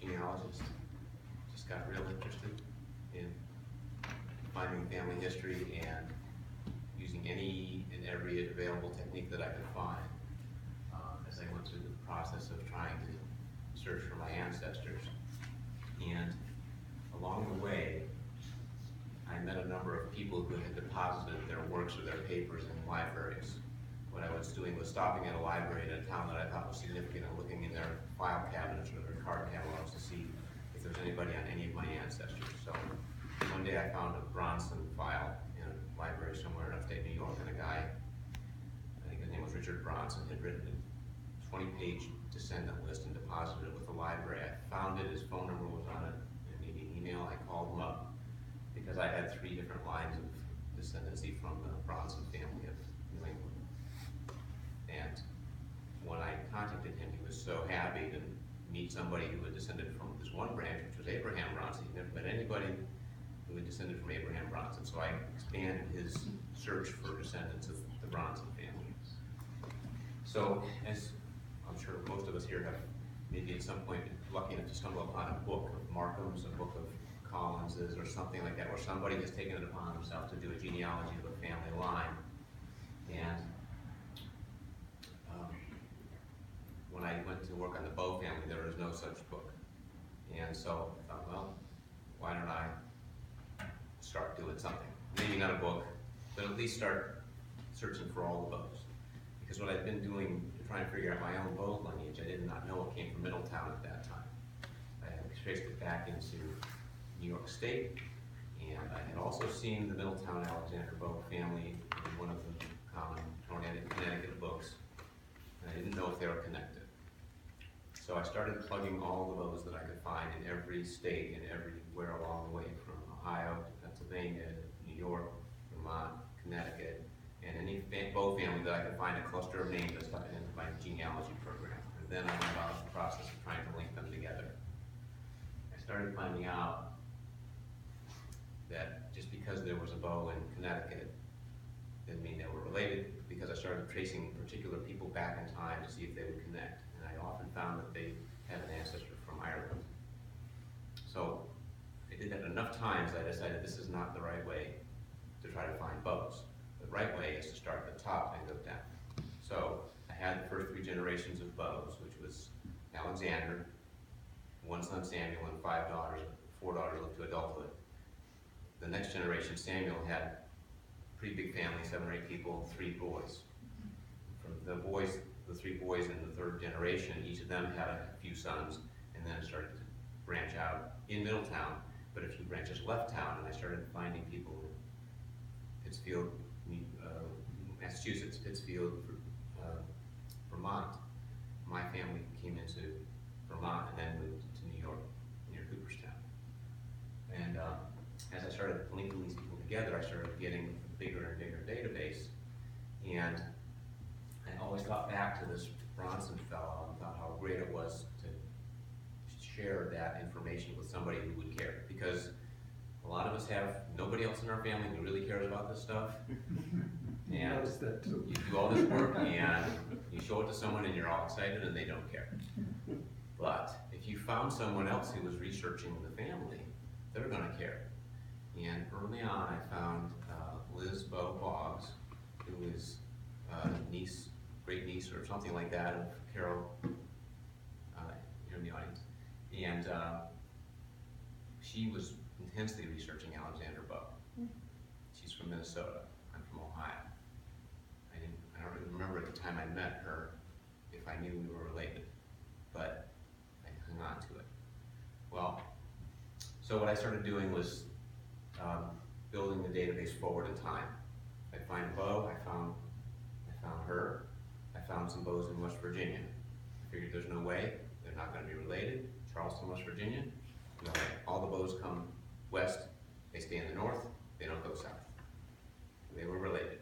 genealogist. Just got real interested in finding family history and using any and every available technique that I could find as I went through the process of trying to search for my ancestors. And along the way, I met a number of people who had deposited their works or their papers in libraries. What I was doing was stopping at a library in a town that I thought was significant and looking in their file cabinets or their card catalogs to see if there's anybody on any of my ancestors. So one day I found a Bronson file in a library somewhere in upstate New York, and a guy, I think his name was Richard Bronson, had written a 20-page descendant list and deposited it with the library. I found it, his phone number was on it, and maybe an email. I called him up because I had 3 different lines of descendancy from the Bronson family of New England. And when I contacted him, he was so happy to meet somebody who had descended from this one branch, which was Abraham Bronson. He'd never met anybody who had descended from Abraham Bronson. So I expanded his search for descendants of the Bronson family. So, as I'm sure most of us here have maybe at some point been lucky enough to stumble upon a book of Markham's, a book of Collins's, or something like that, where somebody has taken it upon themselves to do a genealogy of a family line. And when I went to work on the Bowe family, there was no such book. And so I thought, well, why don't I start doing something? Maybe not a book, but at least start searching for all the Bowes. Because what I'd been doing to try and figure out my own Bowe lineage, I did not know it came from Middletown at that time. I had traced it back into New York State, and I had also seen the Middletown Alexander Bowe family in one of the common Connecticut books, and I didn't know if they were connected. So I started plugging all the Bowes that I could find in every state and everywhere along the way, from Ohio to Pennsylvania, New York, Vermont, Connecticut, and any Bowe family that I could find a cluster of names that stuck it into my genealogy program. And then I went about the process of trying to link them together. I started finding out that just because there was a Bowe in Connecticut didn't mean they were related, because I started tracing particular people back in time to see if they would connect. And I often found that they had an ancestor from Ireland. So I did that enough times, I decided this is not the right way to try to find Bowes. The right way is to start at the top and go down. So I had the first 3 generations of Bowes, which was Alexander, 1 son Samuel, and 5 daughters. 4 daughters lived to adulthood. The next generation, Samuel, had a pretty big family, 7 or 8 people, 3 boys. From the boys, the 3 boys in the 3rd generation, each of them had a few sons, and then it started to branch out in Middletown, but a few branches left town, and I started finding people in Pittsfield, Massachusetts, Pittsfield, Vermont. My family came into Vermont and then moved to New York, near Cooperstown. And as I started linking these people together, I started getting a bigger and bigger database. And I always thought back to this Bronson fellow and thought how great it was to share that information with somebody who would care. Because a lot of us have nobody else in our family who really cares about this stuff. And you do all this work and you show it to someone and you're all excited and they don't care. But if you found someone else who was researching the family, they're going to care. And early on I found Liz Bowe Boggs, who is niece, great niece or something like that of Carol here in the audience. And she was intensely researching Alexander Bowe. She's from Minnesota. I'm from Ohio. I don't even remember at the time I met her if I knew we were related, but I hung on to it. Well, so what I started doing was building the database forward in time. I'd find a Bowe, I found her, I found some Bowes in West Virginia. I figured there's no way, they're not going to be related. Charleston, West Virginia, no way. All the Bowes come west, they stay in the north, they don't go south. They were related.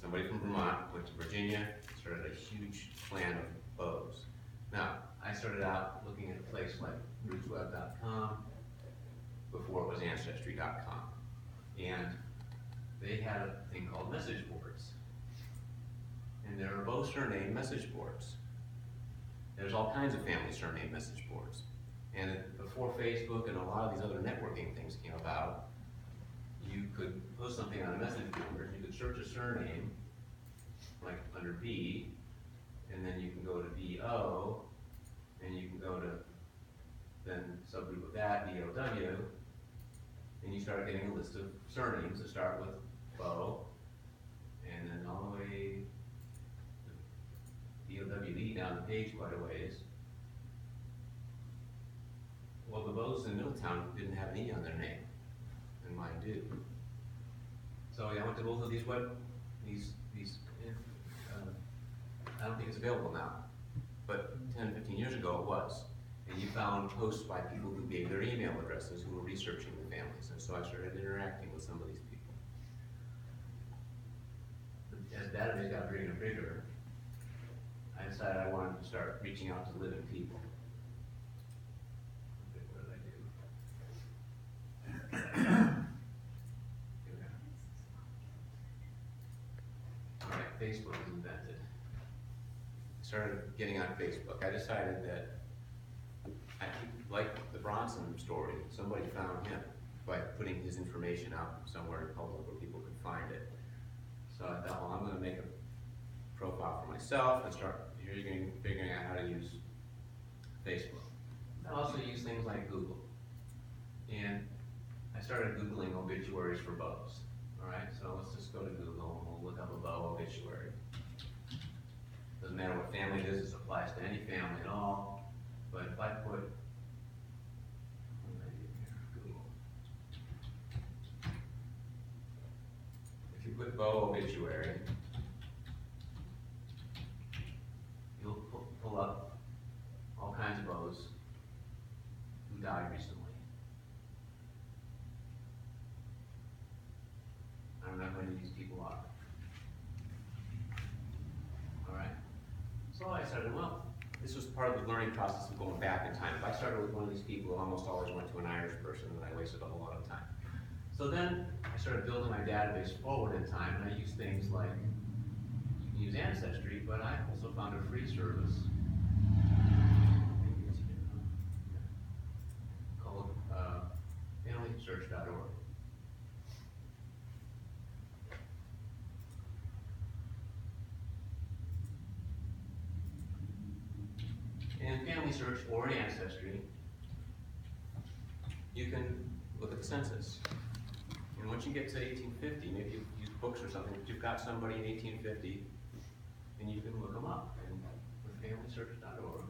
Somebody from Vermont went to Virginia, started a huge clan of Bowes. Now, I started out looking at a place like rootsweb.com before it was ancestry.com. And they had a thing called message boards. And there are Bowe surname message boards There's all kinds of family surname message boards. And before Facebook and a lot of these other networking things came about, you could post something on a message board, you could search a surname, like under B, and then you can go to BO, and you can go to then subgroup of that, BOW, and you start getting a list of surnames that start with Bowe, and then all the way BOWD down the page quite a ways. Well, the Bowes in Middletown didn't have an E on their name, and mine do. So I went to both of these I don't think it's available now, but 10, 15 years ago it was. And you found posts by people who gave their email addresses who were researching the families, and so I started interacting with some of these people. As the database got bigger and bigger, I decided I wanted to start reaching out to living people. Okay, what did I do? All right, Facebook was invented. I started getting on Facebook. I decided that like the Bronson story, somebody found him by putting his information out somewhere in public where people could find it. So I thought, well, I'm going to make a profile for myself and start figuring out how to use Facebook. I also use things like Google. And I started Googling obituaries for Bowes. All right, so let's just go to Google and we'll look up a Bowe obituary. Doesn't matter what family it is, this applies to any family at all. But if I put Google, if you put Bowe obituary, you'll pull up all kinds of Bowes who died recently. I'm not going to use people up. All right. So I started, well, this was part of the learning process of going back in time. If I started with one of these people, I almost always went to an Irish person, and I wasted a whole lot of time. So then I started building my database forward in time, and I used things like, you can use Ancestry, but I also found a free service called FamilySearch.org. In Family Search or in Ancestry, you can look at the census. And once you get to 1850, maybe you use books or something, but you've got somebody in 1850, and you can look them up and with FamilySearch.org.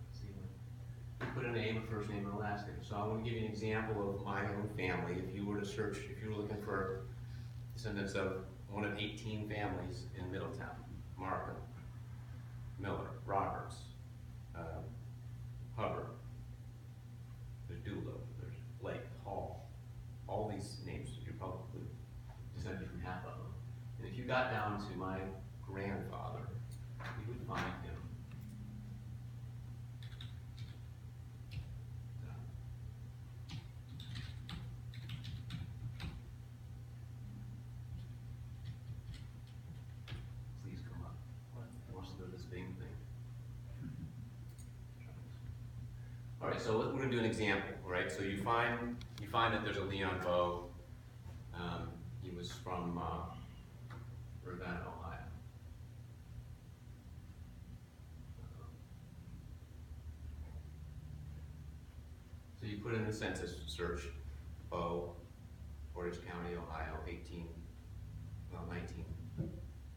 Let's see, you put a name, a first name, and a last name. So I'm going to give you an example of my own family. If you were to search, if you were looking for descendants of one of 18 families in Middletown: Markham, Miller, Roberts, Hubbard, there's Doolittle, there's Blake, Hall. All these names, you're probably descended from half of them. And if you got down to my grandfather, you would find him. All right, so we're going to do an example, right? So you find that there's a Leon Bowe. He was from Ravenna, Ohio. So you put in the census search, Bowe, Portage County, Ohio, 1910,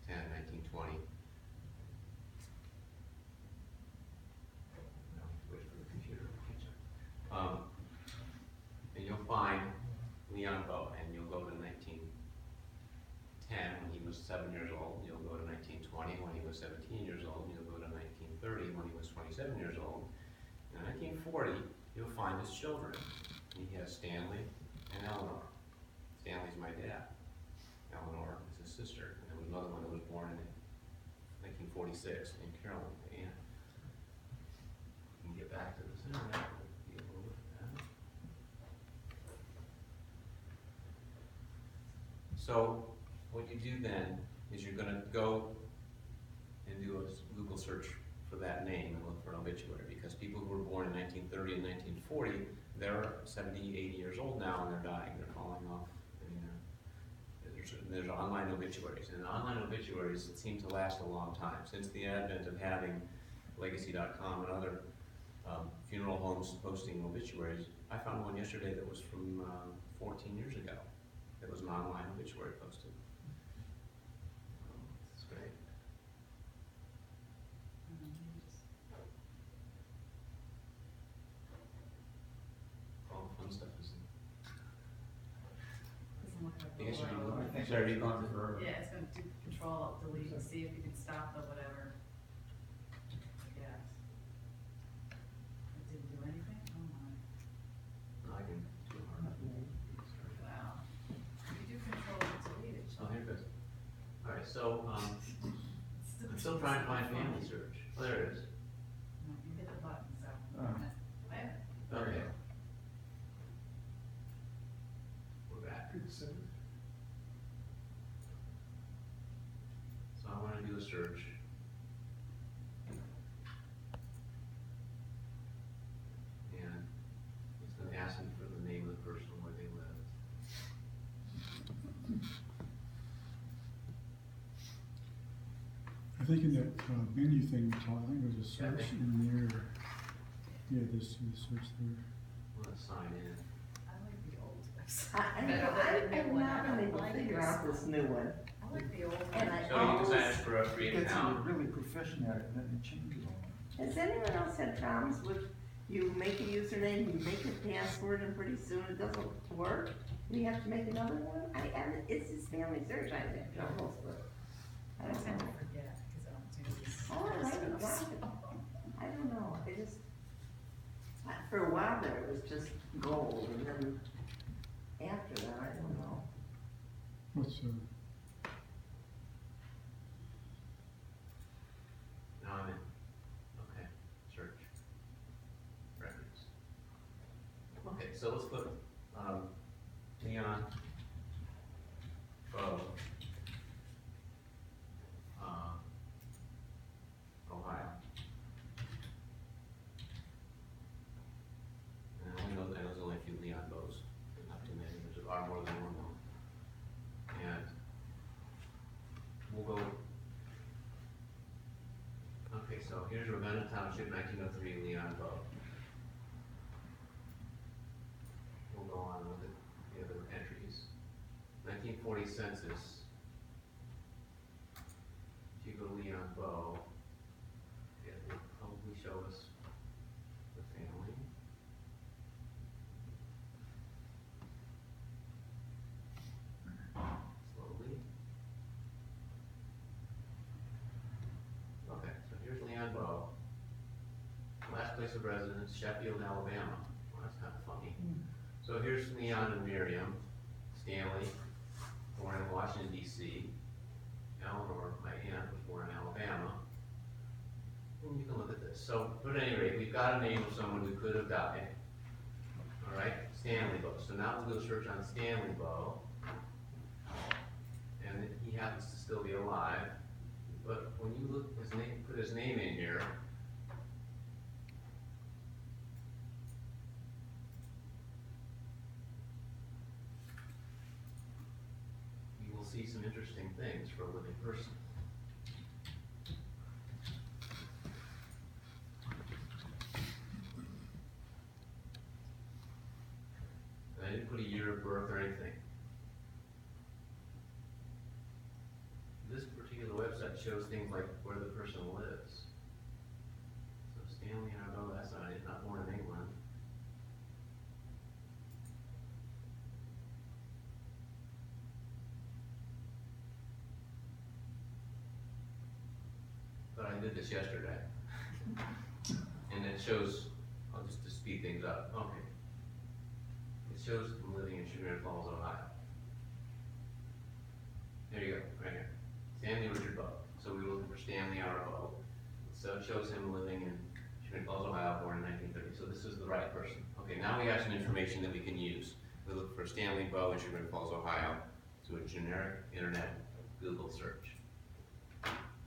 1920. And you'll find Leon Bowe, and you'll go to 1910 when he was 7 years old. You'll go to 1920 when he was 17 years old. You'll go to 1930 when he was 27 years old. In 1940, you'll find his children. He has Stanley and Eleanor. Stanley's my dad. Eleanor is his sister. And there was another one that was born in 1946 named Carolyn. And we can get back to this internet. So what you do then is you're gonna go and do a Google search for that name and look for an obituary, because people who were born in 1930 and 1940, they're 70, 80 years old now and they're dying, they're falling off. I mean, there's online obituaries, and online obituaries seem to last a long time. Since the advent of having Legacy.com and other funeral homes posting obituaries, I found one yesterday that was from 14 years ago. It was an online obituary posted. It's great. All the fun stuff is in. I guess you can look. I think Sorry, it's gone forever. Yeah, it's gonna do control, delete, and see if you can stop the whatever. I guess. It didn't do anything? Oh my, No, I can do it hard. wow. You do control and delete it. Oh, here it goes. All right, so I'm still trying to find family search. Oh, there it is. No, you hit the button, so. Oh. Okay. We're back. So I want to do a search. And it's going to ask me for the name of the person where they live. I think in that menu thing, Todd, I think there's a search in there. Yeah, there's a search there. Let's sign in. I like the old website. I'm not gonna able to figure out this new one. I like the old one. And I So you can always, sign up for a free Get account. someone really proficient at it, and then it changes all. has anyone else had problems with, you make a username, you make a password, and pretty soon it doesn't work? And you have to make another one? It's this family search, I have troubles with. I I don't tend to know. forget, because I don't do this. Oh, I like it, I don't know, for a while there, it was just gold, and then after that, I don't know. What's, Now I'm in. Okay, search. Records. Okay, so let's put, Leon, Bowe, Ohio. And I know there's only a few Leon Bowes, not too many, there's a lot more than one though. And we'll go. Okay, so here's Ravenna Township, 1903, Leon Bowe. We'll go on with the other entries. 1940 census. If you go to Leon Bowe, it will probably show us the family. Slowly. Okay, so here's Leon Bowe. Last place of residence, Sheffield, Alabama. Well, that's kind of funny. So here's Leon and Miriam Stanley, born in Washington, D.C. Eleanor, my aunt, was born in Alabama. And you can look at this. So, but at any rate, we've got a name of someone who could have died. All right, Stanley Bowe. So now we'll go search on Stanley Bowe. And he happens to still be alive. But when you look his name, put his name in here, you will see some interesting things for a living person. And I didn't put a year of birth or anything. This particular website shows things like where the person lives. So Stanley, I know that's not it, not born in England. But I did this yesterday. And it shows, I'll just to speed things up, okay. It shows him living in Sugar Falls, Ohio. There you go, right here. Stanley Richard Bowe. So we were looking for Stanley R. Bowe. So it shows him living in Sugar Falls, Ohio, born in 1930. So this is the right person. Okay, now we have some information that we can use. We look for Stanley Bowe in Sugar Falls, Ohio, to a generic internet Google search.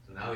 So now we